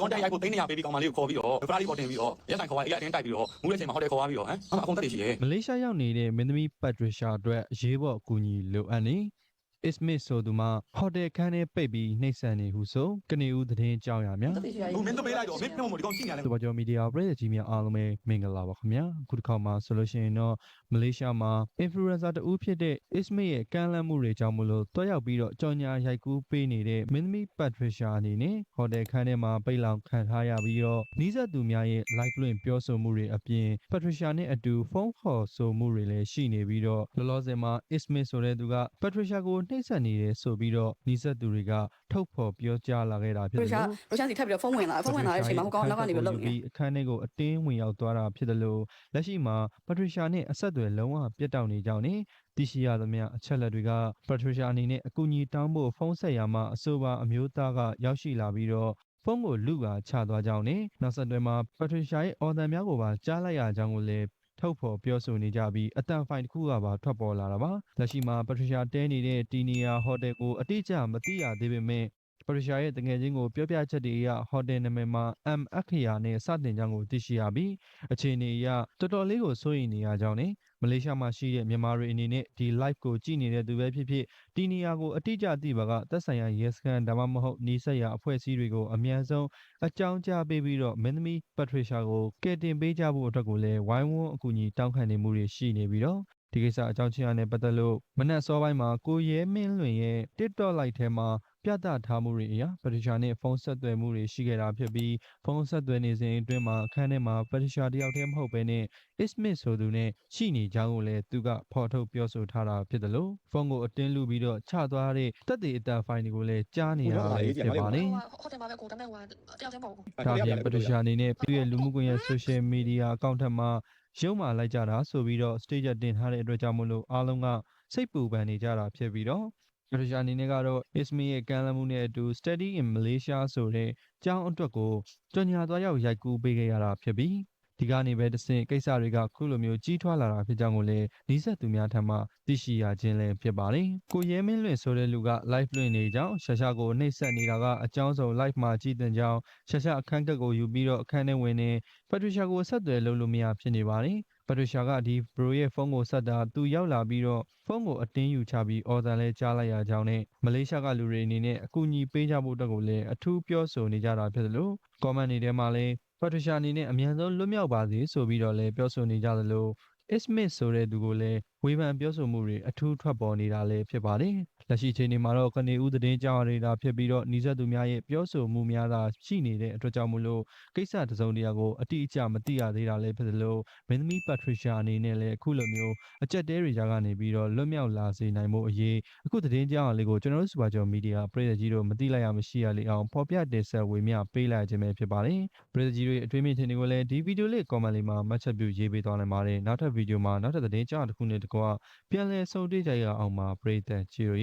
contact ရိုက်ဖို့300ပေးပြီးကောင်မလေးကိုခေါ်ပြီးတော့ Ferrari ပေါ်တင်ပြီးတော့ရက်ဆိုင်ခေါ်သွားအေးအတင်းတိုက်ပြီးတော့မူးတဲ့အချိန်မှာဟိုတယ်ခေါ်သွားပြီးတော့ဟမ်အကုန်တက်နေရှိရဲ့ မလေးရှားရောက်နေတဲ့မင်းသမီးပတ်ထရီရှာအတွက်အရေးပေါ်အကူအညီလိုအပ်နေIsmit ဆိုသူမှဟိုတယ်ခန်းထဲပိတ်ပြီးနှိပ်စက်နေဟုဆိုကနေဦးသတင်းကြောက်ရများ ဟိုမင်းတို့ပေးလိုက်တော့မင်းတို့ဒီကောင်ကြည့်နေရတယ် စပါကျော်မီဒီယာပရိသတ်ကြီးများအားလုံးပဲမင်္ဂလာပါခင်ဗျာအခုတစ်ခါမှဆိုလို့ရှိရင်တော့မလေးရှားမှာ influencer တူဖြစ်တဲ့ Ismit ရဲ့ကမ်းလှမ်းမှုတွေကြောင့်မလို့တွားရောက်ပြီးတော့ကြော်ညာရိုက်ကူးပေးနေတဲ့မင်းသမီးပတ်ထရီရှာအနေနဲ့ဟိုတယ်ခန်းထဲမှာပိတ်လောင်ခံထားရပြီးတော့နီးစပ်သူများရဲ့ live လွှင့်ပြောဆိုမှုတွေအပြင်ပတ်ထရီရှာနဲ့အတူဖုန်းခေါ်ဆိုမှုတွေလည်းရှိနေပြီးတော့လောလောဆယ်မှာ Ismit ဆိုတဲ့သူကပတ်ထရီရှာကိုနှိပ်စက်နေတယ်ဆိုပြီးတော့နီးစပ်သူတွေကထုတ်ဖော်ပြောကြားလာခဲ့တာဖြစ်တယ်လို့ ရိုရှာစီထပ်ပြီးတော့ဖုန်းဝင်လာတဲ့အချိန်မှာဟိုကောင်နောက်ကနေပြီးလုံနေ အခန်းထဲကိုအတင်းဝင်ရောက်သွားတာဖြစ်တယ်လို့လက်ရှိမှာပတ်ထရီရှာနဲ့အဆက်အသွယ်လုံးဝပြတ်တောက်နေကြောင်းနဲ့သိရှိရသမျှအချက်လက်တွေကပတ်ထရီရှာအနေနဲ့အကူအညီတောင်းဖို့ဖုန်းဆက်ရမှာအဆိုပါအမျိုးသားကရောက်ရှိလာပြီးတော့ဖုန်းကိုလူကချသွားကြောင်းနဲ့နောက်ဆက်တွဲမှာပတ်ထရီရှာရဲ့အော်တန်များကိုပါကြားလိုက်ရကြောင်းကိုလည်းထုတ်ဖော်ပြောဆိုနေကြပြီးအတန်ဖိုင်တစ်ခုကပါထွက်ပေါ်လာတာပါလက်ရှိမှာပတ်ထရီရှာတဲနေတဲ့တီနီယာဟိုတယ်ကိုအတိအကျမသိရသေးပေမဲ့ပတ်ထရီရှာရဲ့တငယ်ချင်းကိုပြောပြချက်တွေအရဟိုတယ်နာမည်မှာ M အခရာနဲ့စတင်ကြောင်းကိုသိရှိရပြီးအခြေအနေအရတော်တော်လေးကိုစိုးရိမ်နေရကြောင်းနဲ့မလေးရှားမှာရှိတဲ့မြန်မာတွေအနေနဲ့ဒီ live ကိုကြည့်နေတဲ့သူပဲဖြစ်ဖြစ်တီနီယာကိုအတိအကျသိပါကသက်ဆိုင်ရာရဲစခန်းဒါမှမဟုတ်နီးစပ်ရာအဖွဲ့အစည်းတွေကိုအမြန်ဆုံးအကြောင်းကြားပေးပြီးတော့မင်းသမီးပတ်ထရီရှာကိုကယ်တင်ပေးကြဖို့အတွက်ကိုလည်းဝိုင်းဝန်းအကူအညီတောင်းခံနေမှုတွေရှိနေပြီးတော့ဒီကိစ္စအကြောင်းချင်းအရနဲ့ပတ်သက်လို့မနက်စောပိုင်းမှာကိုရဲမင်းလွင်ရဲ့ TikTok live ထဲမှာပြသထားမှုတွေအရာပထရီရှာနဲ့ဖုန်းဆက်သွယ်မှုတွေရှိခဲ့တာဖြစ်ပြီးဖုန်းဆက်သွယ်နေစဉ်အတွင်းမှာအခန်းထဲမှာပထရီရှာတယောက်တည်းမဟုတ်ဘဲနဲ့ Ismit ဆိုသူနဲ့ရှိနေကြောင်းကိုလည်းသူကဖော်ထုတ်ပြောဆိုထားတာဖြစ်တယ်လို့ဖုန်းကိုအတင်းလူပြီးတော့ချသွားတဲ့တက်တဲ့အတန်ဖိုင်တွေကိုလည်းကြားနေရတာဖြစ်ပါတယ် ဟိုတယ်မှာပဲကိုတမ်းမဲ့ဟိုတယောက်တည်းမဟုတ်ဘူး ဒါပြင်ပထရီရှာအနေနဲ့သူ့ရဲ့လူမှုကွန်ရက် social media အကောင့်ထက်မှာရုံမာလိုက်ကြတာဆိုပြီးတော့ stage တင်ထားတဲ့အတွက်ကြောင့်မလို့အားလုံးကစိတ်ပူပန်နေကြတာဖြစ်ပြီးတော့ပထရီရှာအနေနဲ့ကတော့ Ismit ရဲ့ကမ်းလှမ်းမှုနဲ့အတူ Study in Malaysia ဆိုတဲ့ကျောင်းအတွက်ကိုကြော်ညာသွားရောက်ရိုက်ကူးပေးခဲ့ရတာဖြစ်ပြီးဒီကနေပဲတစ်ဆင့်ကိစ္စတွေကခုလိုမျိုးကြီးထွားလာတာဖြစ်ကြောင်းကိုလည်းနီးစပ်သူများထံမှသိရှိရခြင်းလည်းဖြစ်ပါတယ်။ကိုရဲမင်းလွင်ဆိုတဲ့လူက live လွှင့်နေကြောင်းရှာရှာကိုနှိပ်စက်နေတာကအကြောင်းစုံ live မှာကြည်တင်ကြောင်းရှာရှာအခန်းကတ်ကိုယူပြီးတော့အခန်းထဲဝင်နေပထရီရှာကိုဆက်သွယ်လုပ်လို့မရဖြစ်နေပါတယ်။ပထရီရှာကဒီဘရိုရဲ့ဖုန်းကိုဆက်တာသူရောက်လာပြီးတော့ဖုန်းကိုအတင်းယူချပြီးအော်တန်လဲကြားလိုက်ရကြောင်းနဲ့မလေးရှားကလူတွေအနေနဲ့အကူအညီပေးကြဖို့အတွက်ကိုလည်းအထူးပြောဆိုနေကြတာဖြစ်တယ်လို့ comment တွေထဲမှာလည်းပတ်ထရီရှာအနေနဲ့အမြန်ဆုံးလွတ်မြောက်ပါစေဆိုပြီးတော့လည်းပြောဆိုနေကြသလို Ismit ဆိုတဲ့သူကိုလည်းဝေဖန်ပြောဆိုမှုတွေအထူးထွက်ပေါ်နေတာလည်းဖြစ်ပါတယ်။လက်ရှိအချိန်မှာတော့ကနေဦးသတင်းကြောင်းရတာဖြစ်ပြီးတော့နီးစပ်သူများရဲ့ပြောဆိုမှုများသာရှိနေတဲ့အတွက်ကြောင့်မလို့ကိစ္စတစုံတရာကိုအတိအကျမသိရသေးတာလည်းဖြစ်သလိုမင်းသမီးပတ်ထရီရှာအနေနဲ့လည်းအခုလိုမျိုးအကြက်တဲတွေကြားကနေပြီးတော့လွတ်မြောက်လာစေနိုင်မှုအရေးအခုသတင်းကြောင်းလေးကိုကျွန်တော်တို့စပါကျော်မီဒီယာပရိသတ်ကြီးတို့မသိလိုက်ရမရှိရလေအောင်ဖော်ပြတင်ဆက်ဝေမျှပေးလိုက်ခြင်းပဲဖြစ်ပါတယ်။ပရိသတ်ကြီးတို့ရဲ့အထွေးမြင့်ထင်တွေကိုလည်းဒီဗီဒီယိုလေး comment လေးမှာမှတ်ချက်ပြုရေးပေးသွားနိုင်ပါတယ်။နောက်ထပ်ဗီဒီယိုမှာနောက်ထပ်သတင်းကြောင်းတစ်ခုနဲ့တကွပြန်လည်ဆုံတွေ့ကြရအောင်ပါပရိသတ်ကြီးတို့